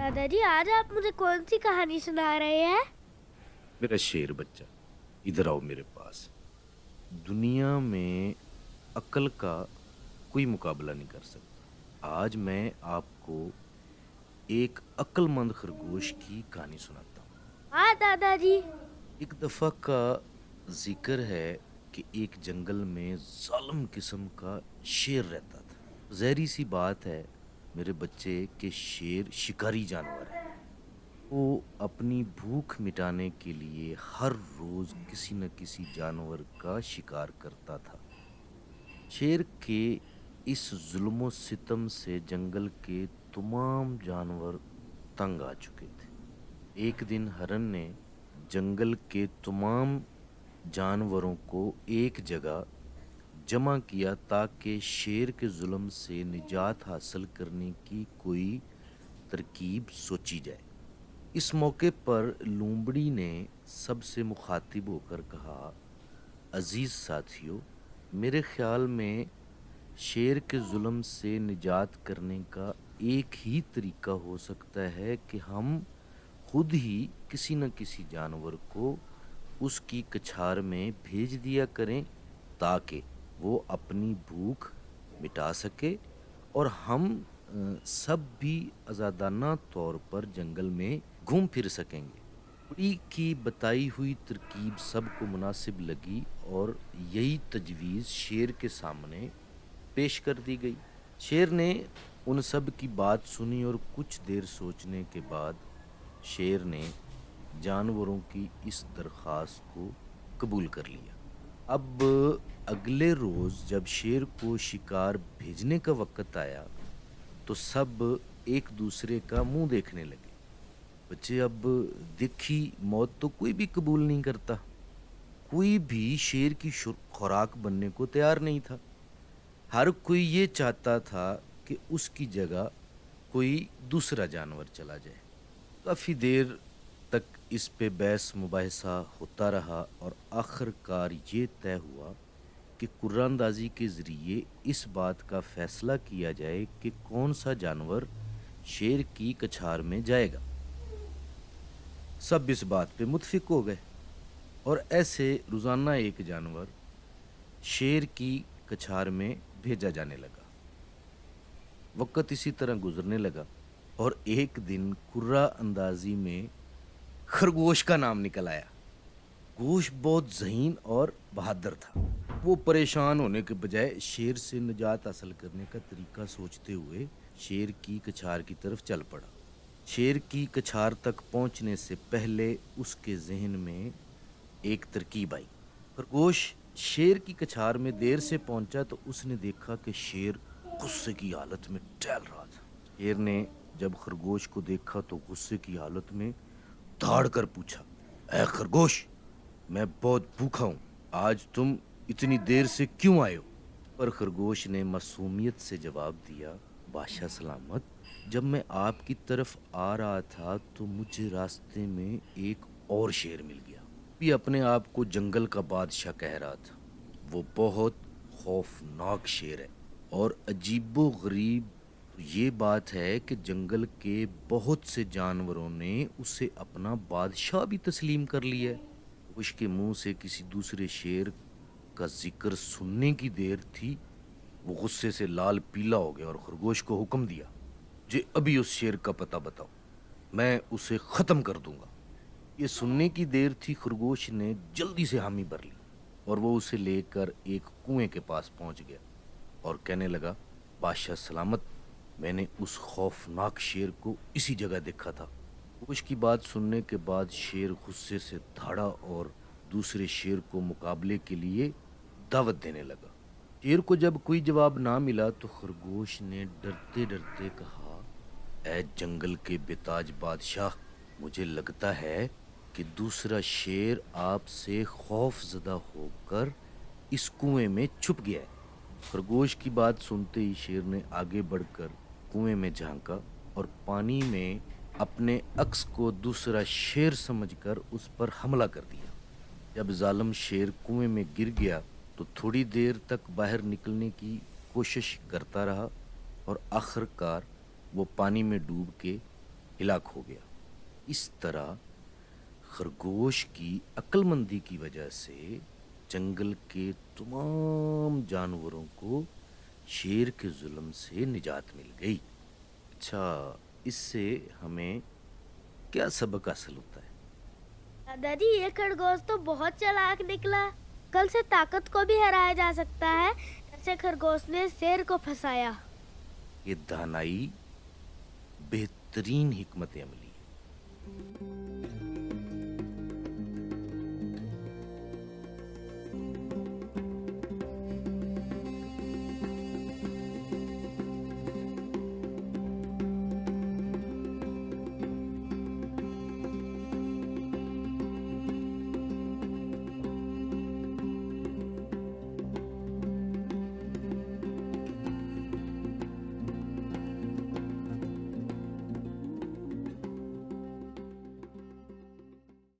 दादाजी, आज आप मुझे कौन सी कहानी सुना रहे हैं? मेरा शेर बच्चा, इधर आओ मेरे पास। दुनिया में अक्ल का कोई मुकाबला नहीं कर सकता। आज मैं आपको एक अक्लमंद खरगोश की कहानी सुनाता हूँ। हाँ दादाजी। एक दफ़ा का ज़िक्र है कि एक जंगल में ज़ालिम किस्म का शेर रहता था। ज़ाहिर-सी बात है मेरे बच्चे कि शेर शिकारी जानवर है। वो अपनी भूख मिटाने के लिए हर रोज किसी न किसी जानवर का शिकार करता था। शेर के इस जुल्म सितम से जंगल के तमाम जानवर तंग आ चुके थे। एक दिन हरन ने जंगल के तमाम जानवरों को एक जगह जमा किया ताकि शेर के जुल्म से निजात हासिल करने की कोई तरकीब सोची जाए। इस मौके पर लूमड़ी ने सबसे मुखातिब होकर कहा, अजीज साथियों, मेरे ख्याल में शेर के जुल्म से निजात करने का एक ही तरीका हो सकता है कि हम खुद ही किसी न किसी जानवर को उसकी कछार में भेज दिया करें ताकि वो अपनी भूख मिटा सके और हम सब भी आज़ादाना तौर पर जंगल में घूम फिर सकेंगे। बुढ़ी की बताई हुई तरकीब सबको मुनासिब लगी और यही तजवीज़ शेर के सामने पेश कर दी गई। शेर ने उन सब की बात सुनी और कुछ देर सोचने के बाद शेर ने जानवरों की इस दरख्वास्त को कबूल कर लिया। अब अगले रोज़ जब शेर को शिकार भेजने का वक़्त आया तो सब एक दूसरे का मुंह देखने लगे। बच्चे, अब देखी मौत तो कोई भी कबूल नहीं करता। कोई भी शेर की खुराक बनने को तैयार नहीं था। हर कोई ये चाहता था कि उसकी जगह कोई दूसरा जानवर चला जाए। काफ़ी देर तक इस पे बहस मुबाहिसा होता रहा और आखिरकार ये तय हुआ कि कुर्रानंदाजी के ज़रिए इस बात का फ़ैसला किया जाए कि कौन सा जानवर शेर की कछार में जाएगा। सब इस बात पे मुत्फिक हो गए और ऐसे रोज़ाना एक जानवर शेर की कछार में भेजा जाने लगा। वक़्त इसी तरह गुज़रने लगा और एक दिन कुर्रा अंदाज़ी में खरगोश का नाम निकल आया। गोश बहुत ज़हीन और बहादुर था। वो परेशान होने के बजाय शेर से निजात हासिल करने का तरीका सोचते हुए शेर की कछार की तरफ चल पड़ा। शेर की कछार तक पहुंचने से पहले उसके ज़हन में एक तरकीब आई। खरगोश शेर की कछार में देर से पहुंचा तो उसने देखा कि शेर गुस्से की हालत में टहल रहा था। शेर ने जब खरगोश को देखा तो गुस्से की हालत में दहाड़ कर पूछा, ऐ खरगोश, मैं बहुत भूखा हूँ, आज तुम इतनी देर से क्यों आए हो? पर खरगोश ने मासूमियत से जवाब दिया, बादशाह सलामत, जब मैं आपकी तरफ आ रहा था तो मुझे रास्ते में एक और शेर मिल गया। भी अपने आप को जंगल का बादशाह कह रहा था। वो बहुत खौफनाक शेर है और अजीबो गरीब ये बात है कि जंगल के बहुत से जानवरों ने उसे अपना बादशाह भी तस्लीम कर लिया है। उसके मुंह से किसी दूसरे शेर का जिक्र सुनने की देर थी, वो गुस्से से लाल पीला हो गया और खरगोश को हुक्म दिया, जे अभी उस शेर का पता बताओ, मैं उसे ख़त्म कर दूंगा। ये सुनने की देर थी, खरगोश ने जल्दी से हामी भर ली और वो उसे लेकर एक कुएं के पास पहुंच गया और कहने लगा, बादशाह सलामत, मैंने उस खौफनाक शेर को इसी जगह देखा था। उसकी बात सुनने के बाद शेर गुस्से से दहाड़ा और दूसरे शेर को मुकाबले के लिए दावत देने लगा। शेर को जब कोई जवाब ना मिला तो खरगोश ने डरते डरते कहा, ऐ जंगल के बेताज बादशाह, मुझे लगता है कि दूसरा शेर आपसे खौफजदा होकर इस कुएं में छुप गया है। खरगोश की बात सुनते ही शेर ने आगे बढ़कर कुएं में झांका और पानी में अपने अक्स को दूसरा शेर समझकर उस पर हमला कर दिया। जब जालिम शेर कुएं में गिर गया तो थोड़ी देर तक बाहर निकलने की कोशिश करता रहा और आखिरकार वो पानी में डूब के हलाक हो गया। इस तरह खरगोश की अक्लमंदी की वजह से जंगल के तमाम जानवरों को शेर के जुल्म से निजात मिल गई। अच्छा, इससे हमें क्या सबक हासिल होता है? दादाजी, ये खरगोश तो बहुत चालाक निकला। कल से ताकत को भी हराया जा सकता है, जैसे खरगोश ने शेर को फंसाया। ये दानाई बेहतरीन हिकमत अमली है।